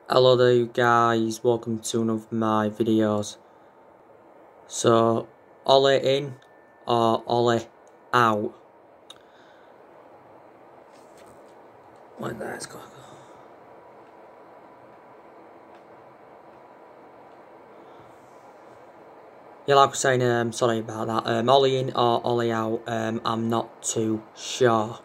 Hello there you guys, welcome to one of my videos. So, Ole in or Ole out? Wait there, let's go. Yeah, like I was saying, sorry about that. Ole in or Ole out, I'm not too sure.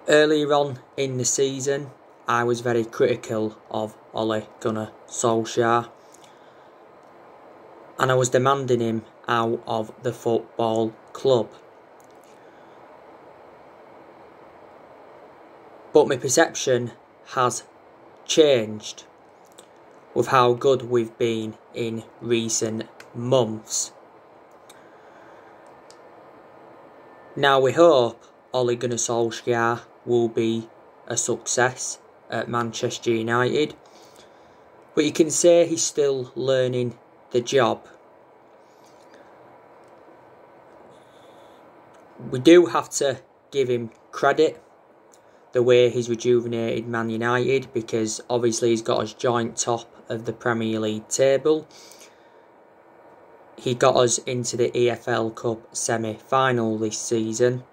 Earlier on in the season, I was very critical of Ole Gunnar Solskjaer, and I was demanding him out of the football club. But my perception has changed with how good we've been in recent months. Now we hope Ole Gunnar Solskjaer will be a success at Manchester United, but you can say he's still learning the job. We do have to give him credit the way he's rejuvenated Man United, because obviously he's got us joint top of the Premier League table. He got us into the EFL Cup semi-final this season.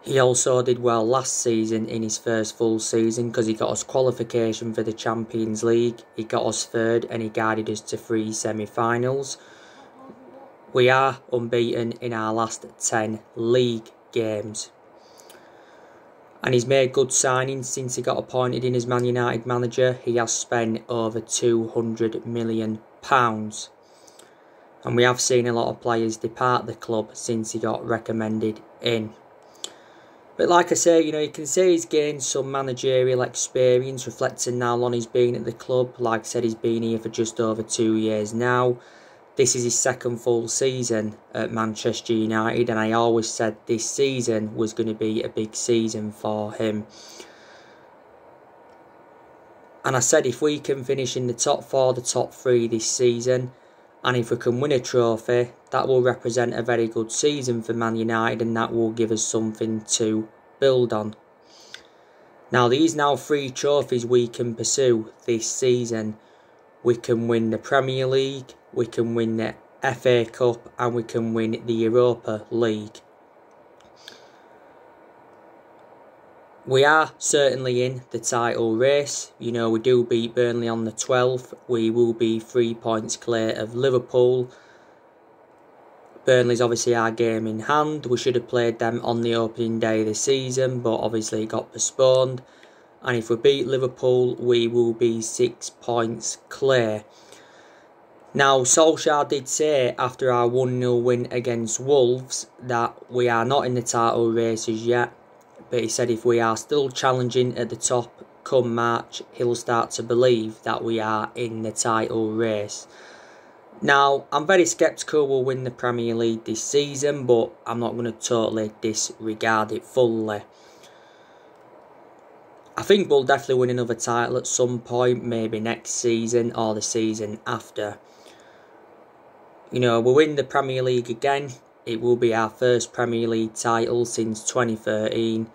He also did well last season in his first full season because he got us qualification for the Champions League. He got us third and he guided us to 3 semi-finals. We are unbeaten in our last 10 league games. And he's made good signings since he got appointed in as Man United manager. He has spent over £200 million. And we have seen a lot of players depart the club since he got recommended in. But like I say, you can say he's gained some managerial experience, reflecting how long he's been at the club. Like I said, he's been here for just over 2 years now. This is his second full season at Manchester United, and I always said this season was going to be a big season for him. And I said if we can finish in the top 4, the top 3 this season, and if we can win a trophy, that will represent a very good season for Man United, and that will give us something to build on. Now, these now 3 trophies we can pursue this season. We can win the Premier League, we can win the FA Cup, and we can win the Europa League. We are certainly in the title race. We do beat Burnley on the 12th. We will be 3 points clear of Liverpool. Burnley's obviously our game in hand. We should have played them on the opening day of the season, but obviously it got postponed. And if we beat Liverpool, we will be 6 points clear. Now, Solskjaer did say after our 1-0 win against Wolves that we are not in the title races yet. But he said if we are still challenging at the top come March, he'll start to believe that we are in the title race. Now, I'm very sceptical we'll win the Premier League this season, but I'm not going to totally disregard it fully. I think we'll definitely win another title at some point, maybe next season or the season after. We'll win the Premier League again. It will be our first Premier League title since 2013.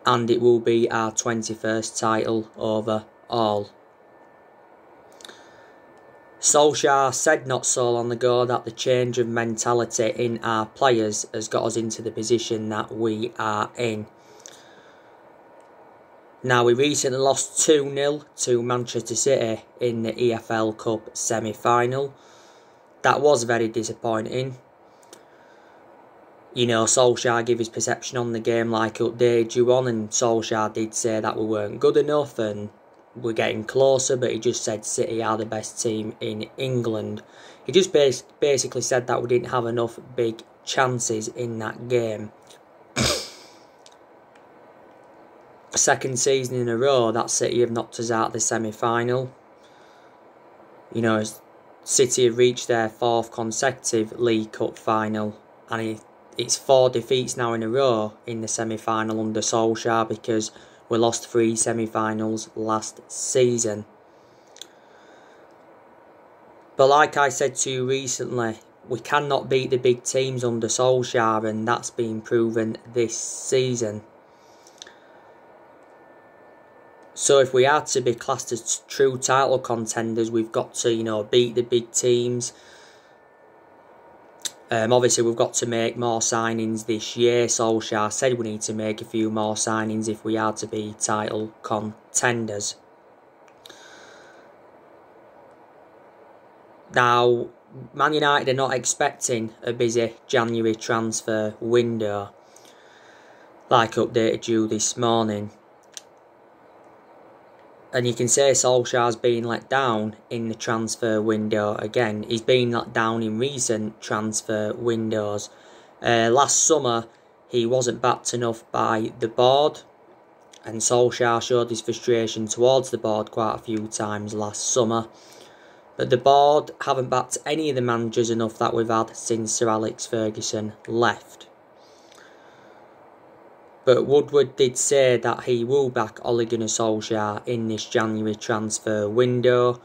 And it will be our 21st title overall. Solskjaer said not so long ago that the change of mentality in our players has got us into the position that we are in. Now, we recently lost 2-0 to Manchester City in the EFL Cup semi-final. That was very disappointing. Solskjaer gave his perception on the game like it updated you on, and Solskjaer did say that we weren't good enough and we're getting closer, but he just said City are the best team in England. He just basically said that we didn't have enough big chances in that game. Second season in a row that City have knocked us out of the semi-final. City have reached their 4th consecutive League Cup final, and it's 4 defeats now in a row in the semi-final under Solskjaer, because we lost 3 semi-finals last season. But like I said to you recently, we cannot beat the big teams under Solskjaer, and that's been proven this season. So if we are to be classed as true title contenders, we've got to, beat the big teams. Obviously, we've got to make more signings this year. Solskjaer said we need to make a few more signings if we are to be title contenders. Now, Man United are not expecting a busy January transfer window, like updated you this morning. And you can say Solskjaer's been let down in the transfer window again. He's been let down in recent transfer windows. Last summer, he wasn't backed enough by the board, and Solskjaer showed his frustration towards the board quite a few times last summer. But the board haven't backed any of the managers enough that we've had since Sir Alex Ferguson left. But Woodward did say that he will back Ole Gunnar Solskjaer in this January transfer window.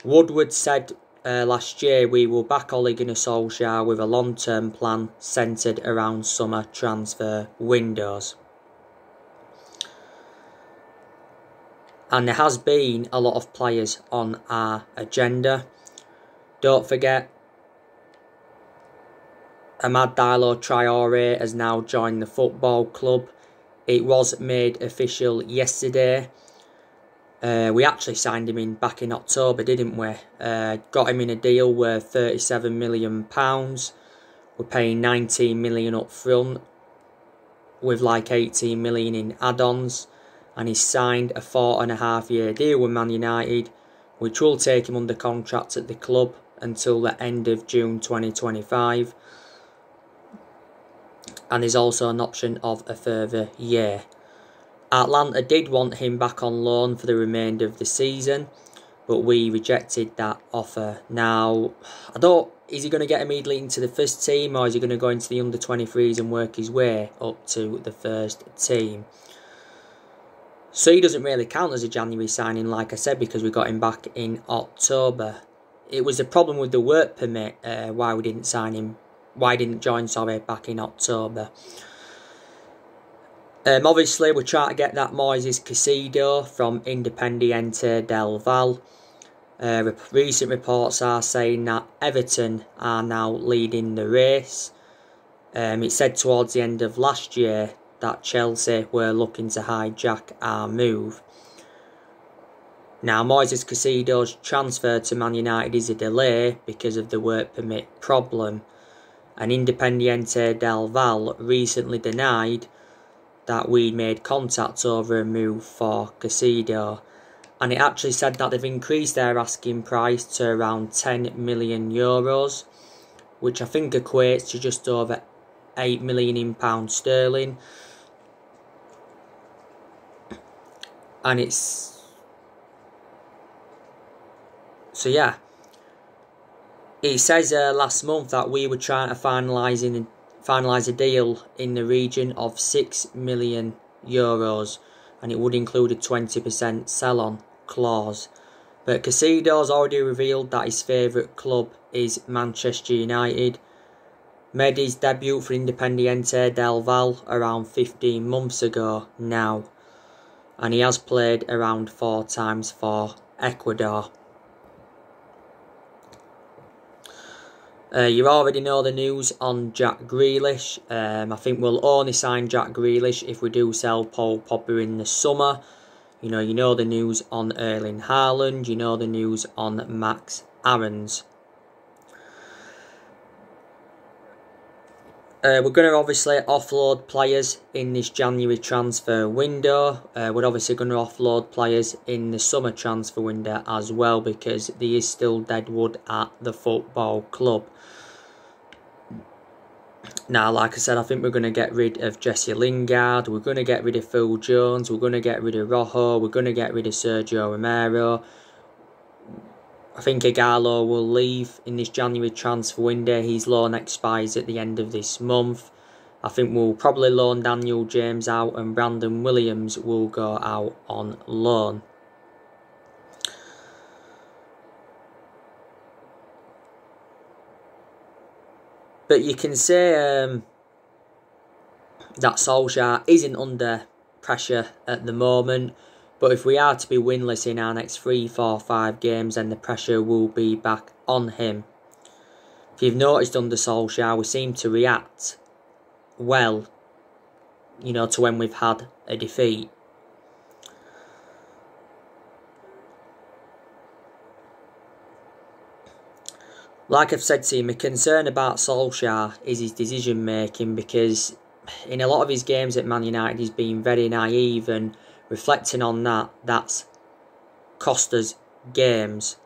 Woodward said last year we will back Ole Gunnar Solskjaer with a long-term plan centred around summer transfer windows. And there has been a lot of players on our agenda. Don't forget, Amad Diallo Traore has now joined the football club. It was made official yesterday. We actually signed him in back in October, didn't we? Got him in a deal worth £37 million. We're paying £19 million up front with like £18 million in add-ons. And he's signed a 4.5-year deal with Man United, which will take him under contract at the club until the end of June 2025. And there's also an option of a further year. Atlanta did want him back on loan for the remainder of the season, but we rejected that offer. Now, is he going to get immediately into the first team, or is he going to go into the under-23s and work his way up to the first team? So he doesn't really count as a January signing, like I said, because we got him back in October. It was the problem with the work permit, why we didn't sign him. Why didn't join back in October. Obviously, we're trying to get that Moises Caicedo from Independiente del Valle. Recent reports are saying that Everton are now leading the race. It said towards the end of last year that Chelsea were looking to hijack our move. Now, Moises Caicedo's transfer to Man United is a delay because of the work permit problem. And Independiente del Valle recently denied that we'd made contact over a move for Caicedo. And it actually said that they've increased their asking price to around €10 million, which I think equates to just over £8 million in pound sterling. And it's... So yeah. It says last month that we were trying to finalise a deal in the region of €6 million, and it would include a 20% sell-on clause. But Caicedo's already revealed that his favourite club is Manchester United. Made his debut for Independiente del Valle around 15 months ago now, and he has played around 4 times for Ecuador. You already know the news on Jack Grealish. I think we'll only sign Jack Grealish if we do sell Paul Pogba in the summer. You know the news on Erling Haaland. You know the news on Max Aarons. We're going to obviously offload players in this January transfer window. We're obviously going to offload players in the summer transfer window as well, because there is still deadwood at the football club. Now, like I said, I think we're going to get rid of Jesse Lingard. We're going to get rid of Phil Jones. We're going to get rid of Rojo. We're going to get rid of Sergio Romero. I think Ighalo will leave in this January transfer window. His loan expires at the end of this month. I think we'll probably loan Daniel James out, and Brandon Williams will go out on loan. But you can say that Solskjaer isn't under pressure at the moment. But if we are to be winless in our next 3, 4, 5 games, then the pressure will be back on him. If you've noticed under Solskjaer, we seem to react well, to when we've had a defeat. Like I've said to you, my concern about Solskjaer is his decision making, because in a lot of his games at Man United he's been very naive, and reflecting on that, that's cost us games.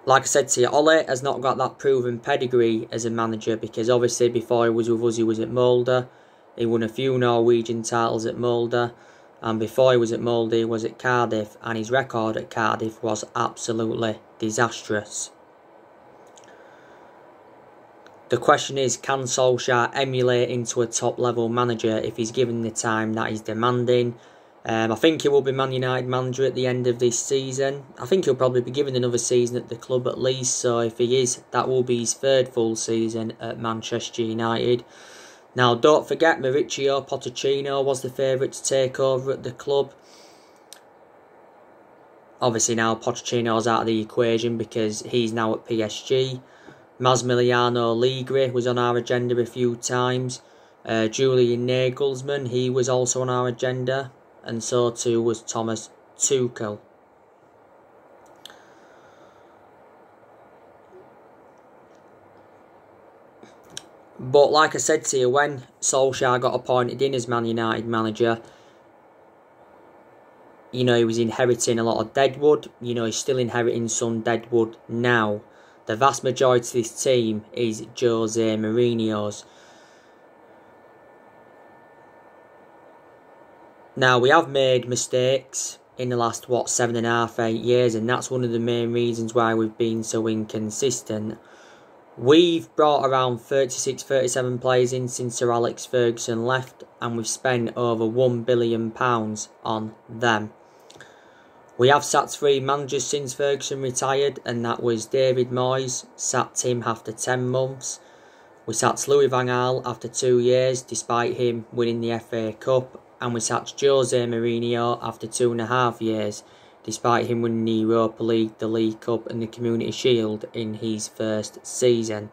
Like I said to you, Ole has not got that proven pedigree as a manager, because obviously before he was with us he was at Molde. He won a few Norwegian titles at Molde, and before he was at Molde he was at Cardiff, and his record at Cardiff was absolutely disastrous. The question is, can Solskjaer emulate into a top level manager if he's given the time that he's demanding? I think he will be Man United manager at the end of this season. I think he'll probably be given another season at the club at least, so if he is, that will be his third full season at Manchester United. Now, don't forget, Mauricio Pochettino was the favourite to take over at the club. Obviously now Pochettino's out of the equation because he's now at PSG. Massimiliano Allegri was on our agenda a few times. Julian Nagelsmann, he was also on our agenda. And so too was Thomas Tuchel. But like I said to you, when Solskjaer got appointed in as Man United manager, he was inheriting a lot of deadwood. He's still inheriting some deadwood now. The vast majority of this team is Jose Mourinho's. Now, we have made mistakes in the last, 7.5, 8 years, and that's one of the main reasons why we've been so inconsistent. We've brought around 36, 37 players in since Sir Alex Ferguson left, and we've spent over £1 billion on them. We have sacked 3 managers since Ferguson retired, and that was David Moyes, sacked him after 10 months. We sacked Louis van Gaal after 2 years, despite him winning the FA Cup. And we sacked Jose Mourinho after 2.5 years, despite him winning the Europa League, the League Cup and the Community Shield in his first season.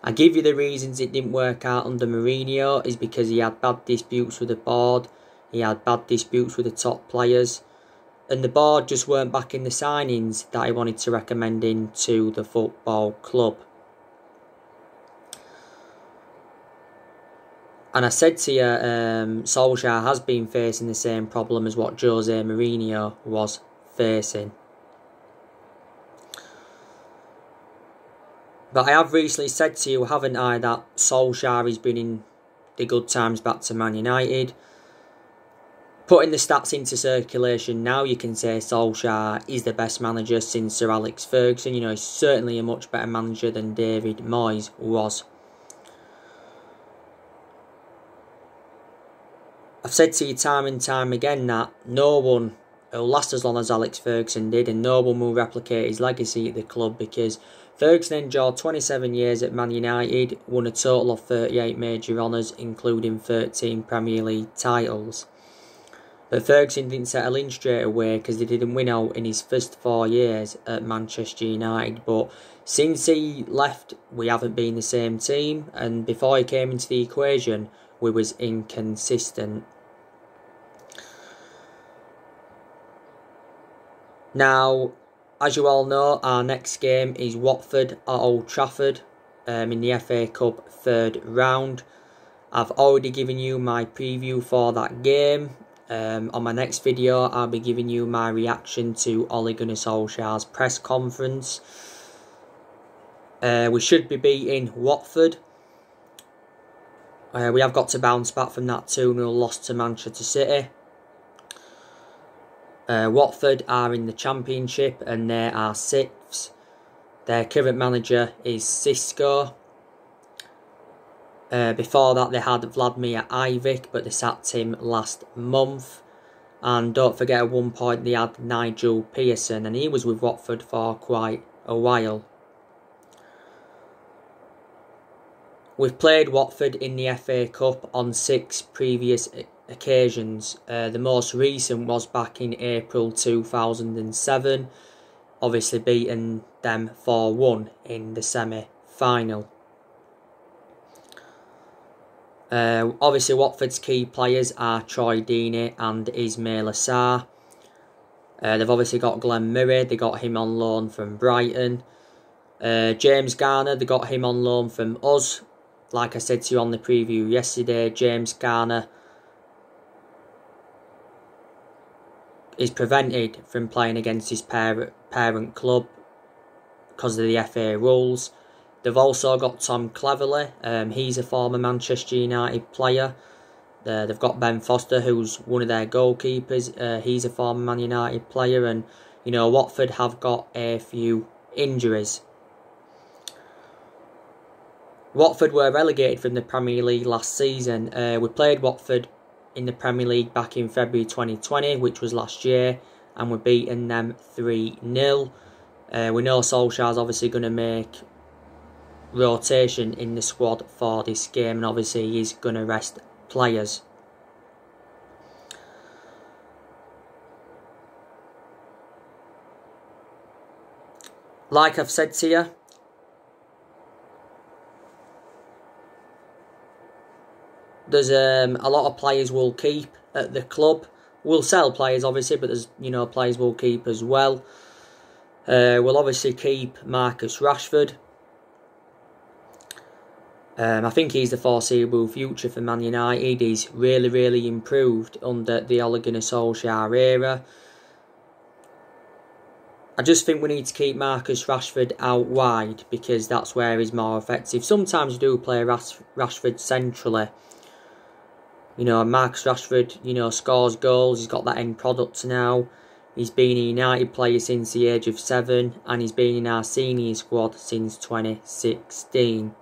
I give you the reasons it didn't work out under Mourinho is because he had bad disputes with the board, he had bad disputes with the top players, and the board just weren't backing the signings that he wanted to recommend into the football club. And I said to you, Solskjaer has been facing the same problem as what Jose Mourinho was facing. But I have recently said to you, haven't I, that Solskjaer has been in the good times back to Man United. Putting the stats into circulation now, you can say Solskjaer is the best manager since Sir Alex Ferguson. He's certainly a much better manager than David Moyes was. I've said to you time and time again that no one will last as long as Alex Ferguson did, and no one will replicate his legacy at the club, because Ferguson endured 27 years at Man United, won a total of 38 major honours, including 13 Premier League titles. But Ferguson didn't settle in straight away because they didn't win out in his first 4 years at Manchester United. But since he left, we haven't been the same team, and before he came into the equation, we was inconsistent. Now, as you all know, our next game is Watford at Old Trafford in the FA Cup 3rd round. I've already given you my preview for that game. On my next video, I'll be giving you my reaction to Ole Gunnar Solskjaer's press conference. We should be beating Watford. We have got to bounce back from that 2-0 loss to Manchester City. Watford are in the Championship and they are 6th. Their current manager is Xisco. Before that they had Vladimir Ivic, but they sacked him last month. And don't forget, at one point they had Nigel Pearson, and he was with Watford for quite a while. We've played Watford in the FA Cup on 6 previous occasions. The most recent was back in April 2007, obviously beating them 4-1 in the semi-final. Obviously Watford's key players are Troy Deeney and Ismaila Sarr. They've obviously got Glenn Murray, they got him on loan from Brighton. James Garner, they got him on loan from us. Like I said to you on the preview yesterday, James Garner is prevented from playing against his parent club because of the FA rules. They've also got Tom Cleverley, he's a former Manchester United player. They've got Ben Foster, who's one of their goalkeepers. He's a former Man United player, and you know, Watford have got a few injuries. Watford were relegated from the Premier League last season. We played Watford in the Premier League back in February 2020, which was last year, and we're beating them 3-0. We know Solskjaer's obviously going to make rotation in the squad for this game, and obviously he's going to rest players. Like I've said to you, there's a lot of players we'll keep at the club. We'll sell players obviously, but there's, you know, players we'll keep as well. We'll obviously keep Marcus Rashford. I think he's the foreseeable future for Man United. He's really improved under the Ole Gunnar Solskjaer era. I just think we need to keep Marcus Rashford out wide because that's where he's more effective. Sometimes we do play Rashford centrally. You know, Marcus Rashford, you know, scores goals. He's got that end product now. He's been a United player since the age of 7, and he's been in our senior squad since 2016.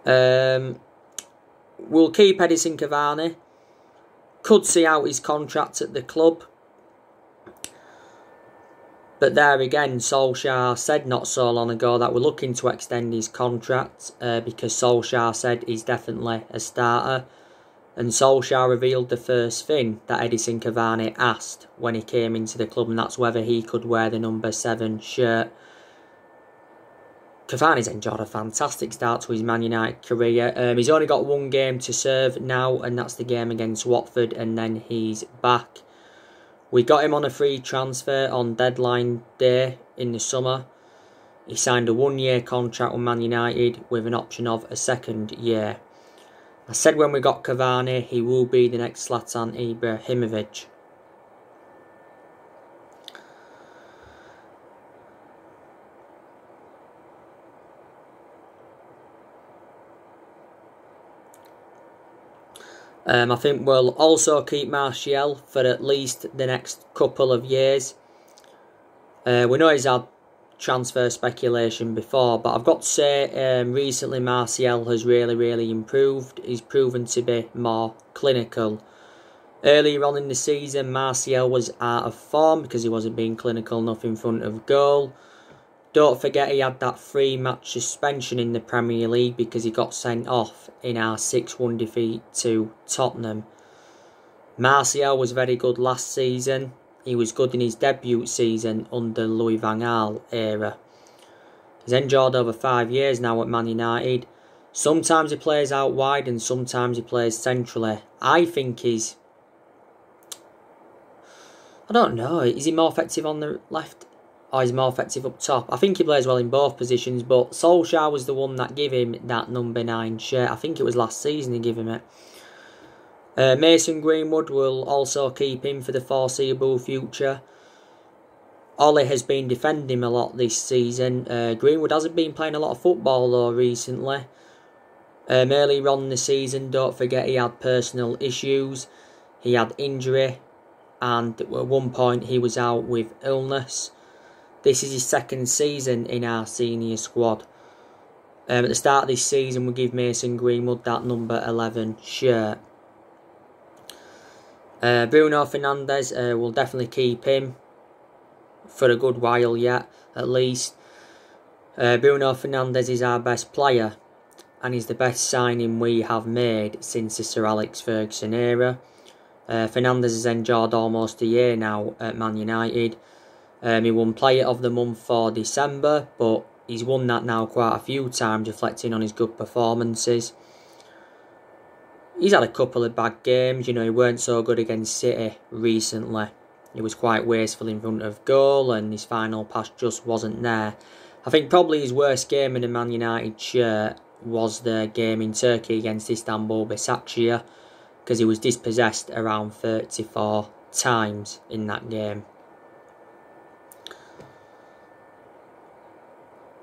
We'll keep Edison Cavani. Could see out his contract at the club. But there again, Solskjaer said not so long ago that we're looking to extend his contract because Solskjaer said he's definitely a starter. And Solskjaer revealed the first thing that Edison Cavani asked when he came into the club, and that's whether he could wear the number 7 shirt. Cavani's enjoyed a fantastic start to his Man United career. He's only got one game to serve now, and that's the game against Watford, and then he's back. We got him on a free transfer on deadline day in the summer. He signed a 1-year contract with Man United with an option of a 2nd year. I said when we got Cavani, he will be the next Zlatan Ibrahimovic. I think we'll also keep Martial for at least the next couple of years. We know he's had transfer speculation before, but I've got to say recently Martial has really improved. He's proven to be more clinical. Earlier on in the season, Martial was out of form because he wasn't being clinical enough in front of goal. Don't forget he had that 3-match suspension in the Premier League because he got sent off in our 6-1 defeat to Tottenham. Martial was very good last season. He was good in his debut season under Louis van Gaal era. He's enjoyed over 5 years now at Man United. Sometimes he plays out wide and sometimes he plays centrally. I think he's... I don't know. Is he more effective on the left? Or is he more effective up top? I think he plays well in both positions, but Solskjaer was the one that gave him that number 9 shirt. I think it was last season he gave him it. Mason Greenwood will also keep him for the foreseeable future. Ole has been defending him a lot this season. Greenwood hasn't been playing a lot of football though recently. Earlier on in the season, don't forget he had personal issues. He had injury, and at one point he was out with illness. This is his 2nd season in our senior squad. At the start of this season, we give Mason Greenwood that number 11 shirt. Bruno Fernandes, will definitely keep him for a good while yet, at least. Bruno Fernandes is our best player. and he's the best signing we have made since the Sir Alex Ferguson era. Fernandes has enjoyed almost a year now at Man United. He won Player of the Month for December, but he's won that now quite a few times, reflecting on his good performances. He's had a couple of bad games. You know, he weren't so good against City recently. He was quite wasteful in front of goal, and his final pass just wasn't there. I think probably his worst game in a Man United shirt was the game in Turkey against Istanbul Başakşehir, because he was dispossessed around 34 times in that game.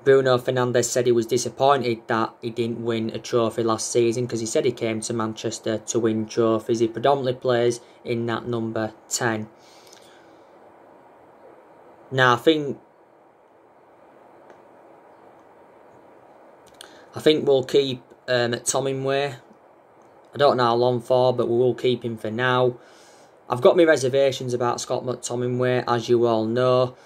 Bruno Fernandes said he was disappointed that he didn't win a trophy last season, because he said he came to Manchester to win trophies. He predominantly plays in that number 10. Now, I think we'll keep McTominay. I don't know how long for, but we will keep him for now. I've got my reservations about Scott McTominay, as you all know.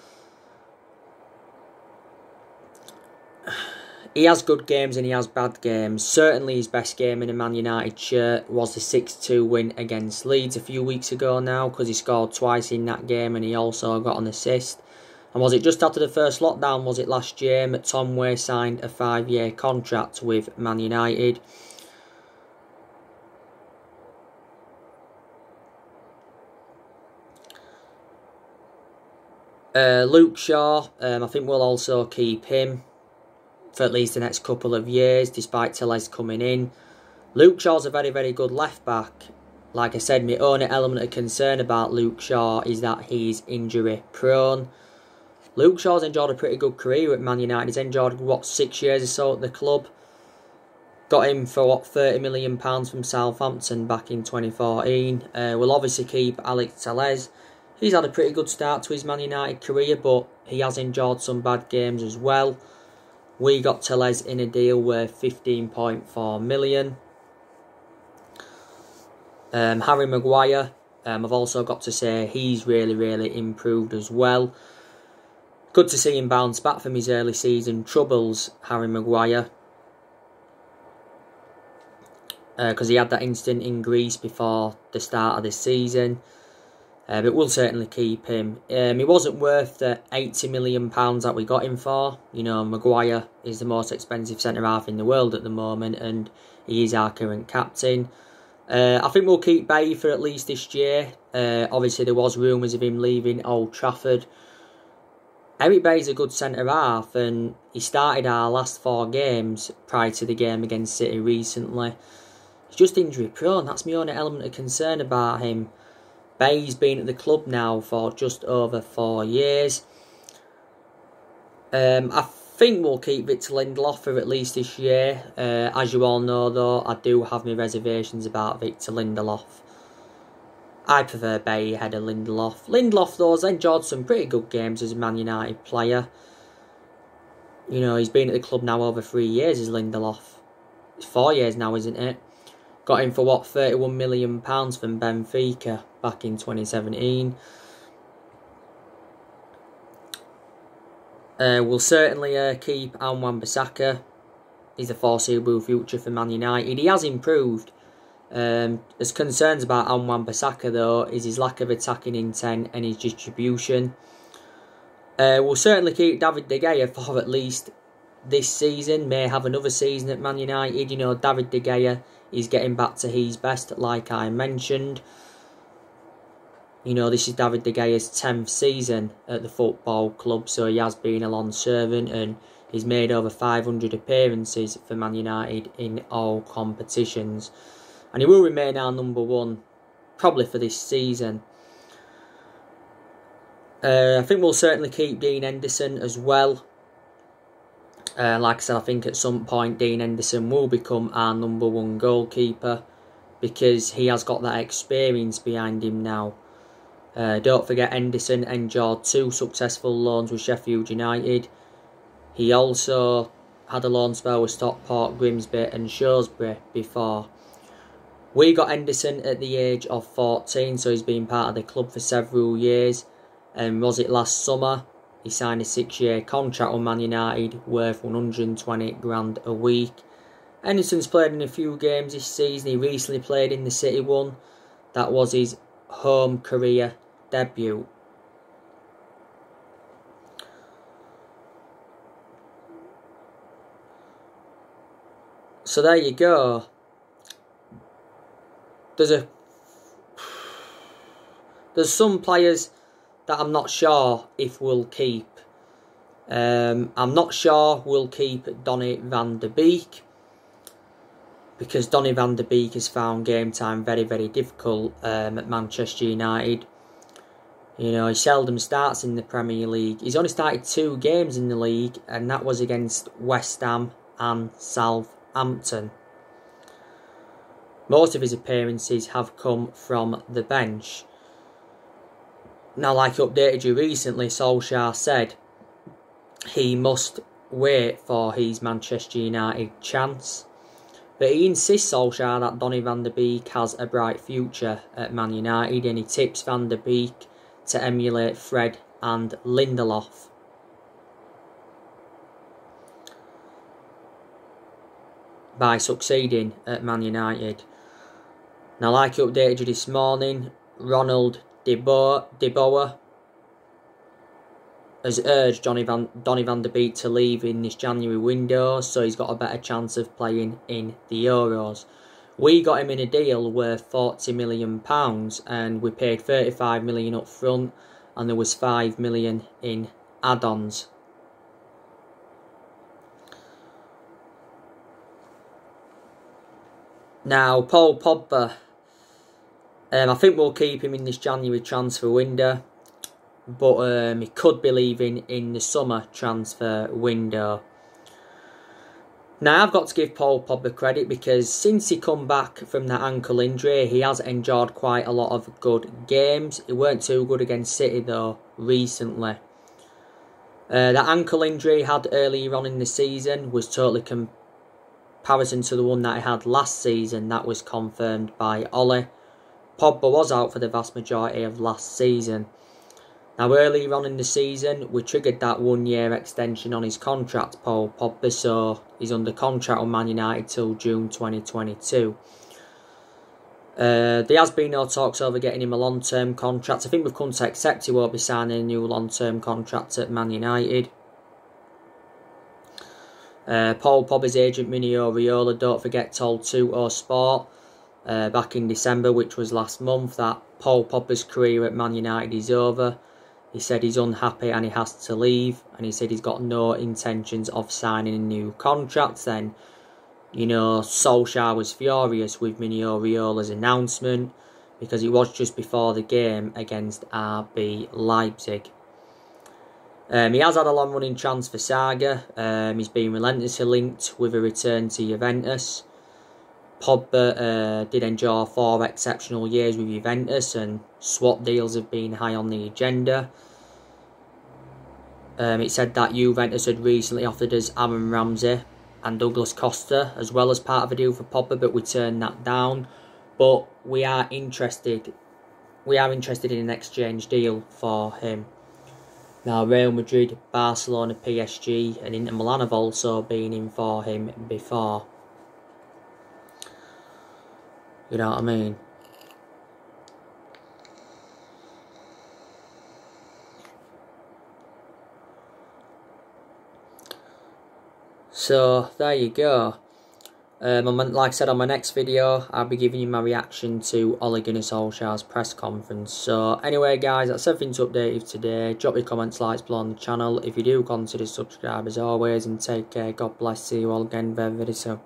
He has good games and he has bad games. Certainly his best game in a Man United shirt was the 6-2 win against Leeds a few weeks ago now, because he scored twice in that game and he also got an assist. And was it just after the first lockdown, was it last year, McTominay signed a 5-year contract with Man United. Luke Shaw, I think we'll also keep him for at least the next couple of years, despite Telles coming in. Luke Shaw's a very, very good left back. Like I said, my only element of concern about Luke Shaw is that he's injury prone. Luke Shaw's enjoyed a pretty good career at Man United. He's enjoyed, 6 years or so at the club. Got him for, £30 million from Southampton back in 2014. We'll obviously keep Alex Telles. He's had a pretty good start to his Man United career, but he has enjoyed some bad games as well. We got Telles in a deal worth £15.4 million. Harry Maguire, I've also got to say he's really, really improved as well. Good to see him bounce back from his early season troubles, Harry Maguire. Because he had that incident in Greece before the start of the season. But we'll certainly keep him. He wasn't worth the £80 million that we got him for. You know, Maguire is the most expensive centre-half in the world at the moment, and he is our current captain. I think we'll keep Bailly for at least this year. Obviously, there was rumours of him leaving Old Trafford. Eric Bailly's a good centre-half, and he started our last 4 games prior to the game against City recently. He's just injury-prone. That's my only element of concern about him. Bailly's been at the club now for just over 4 years. I think we'll keep Victor Lindelof for at least this year. As you all know, though, I do have my reservations about Victor Lindelof. I prefer Bailly ahead of Lindelof. Lindelof, though, has enjoyed some pretty good games as a Man United player. You know, he's been at the club now over 3 years as Lindelof. It's 4 years now, isn't it? Got him for, £31 million from Benfica back in 2017. We'll certainly keep Wan-Bissaka. He's a foreseeable future for Man United. He has improved. There's concerns about Wan-Bissaka, though, is his lack of attacking intent and his distribution. We'll certainly keep David De Gea for at least this season. May have another season at Man United. You know, David De Gea is getting back to his best, like I mentioned. You know, this is David De Gea's 10th season at the football club, so he has been a long servant and he's made over 500 appearances for Man United in all competitions. And he will remain our number 1, probably for this season. I think we'll certainly keep Dean Henderson as well. Like I said, I think at some point Dean Henderson will become our number 1 goalkeeper, because he has got that experience behind him now. Don't forget, Henderson enjoyed 2 successful loans with Sheffield United. He also had a loan spell with Stockport, Grimsby and Shrewsbury before. We got Henderson at the age of 14, so he's been part of the club for several years. And was it last summer? He signed a 6-year contract with Man United worth 120 grand a week. Henderson's played in a few games this season. He recently played in the City one. That was his home career debut. So there you go. There's some players that I'm not sure if we'll keep. I'm not sure we'll keep Donny van de Beek, because Donny van de Beek has found game time very, very difficult at Manchester United. You know, he seldom starts in the Premier League. He's only started 2 games in the league, and that was against West Ham and Southampton. Most of his appearances have come from the bench. Now, like I updated you recently, Solskjaer said he must wait for his Manchester United chance. But he insists, Solskjaer, that Donny van de Beek has a bright future at Man United, and he tips Van de Beek to emulate Fred and Lindelof. By succeeding at Man United. Now, like I updated you this morning, Ronald de Boer has urged Donny van de Beek to leave in this January window, so he's got a better chance of playing in the Euros. We got him in a deal worth £40 million, and we paid £35 million up front, and there was £5 million in add-ons. Now, Paul Pogba, I think we'll keep him in this January transfer window, but he could be leaving in the summer transfer window. Now, I've got to give Paul Pogba credit, because since he come back from that ankle injury, he has enjoyed quite a lot of good games. He weren't too good against City, though, recently. That ankle injury he had earlier on in the season was totally comparison to the one that he had last season. That was confirmed by Ole. Pogba was out for the vast majority of last season. Now, earlier on in the season, we triggered that 1-year extension on his contract, Paul Pogba, so he's under contract on Man United till June 2022. There has been no talks over getting him a long-term contract. I think we've come to accept he won't be signing a new long-term contract at Man United. Paul Pogba's agent, Mino Raiola, don't forget, told 2O Sport back in December, which was last month, that Paul Pogba's career at Man United is over. He said he's unhappy and he has to leave, and he said he's got no intentions of signing a new contract. Then, you know, Solskjaer was furious with Mino Raiola's announcement, because it was just before the game against RB Leipzig. He has had a long-running transfer saga. He's been relentlessly linked with a return to Juventus. Pogba did enjoy 4 exceptional years with Juventus, and swap deals have been high on the agenda. It said that Juventus had recently offered us Aaron Ramsey and Douglas Costa as well as part of a deal for Pogba, but we turned that down. But we are interested in an exchange deal for him. Now, Real Madrid, Barcelona, PSG and Inter Milan have also been in for him before. You know what I mean? So, there you go. Like I said, on my next video, I'll be giving you my reaction to Ole Gunnar Solskjaer's press conference. So, anyway guys, that's everything to update you today. Drop your comments, likes below on the channel. If you do, consider subscribe as always, and take care. God bless. See you all again very, very soon.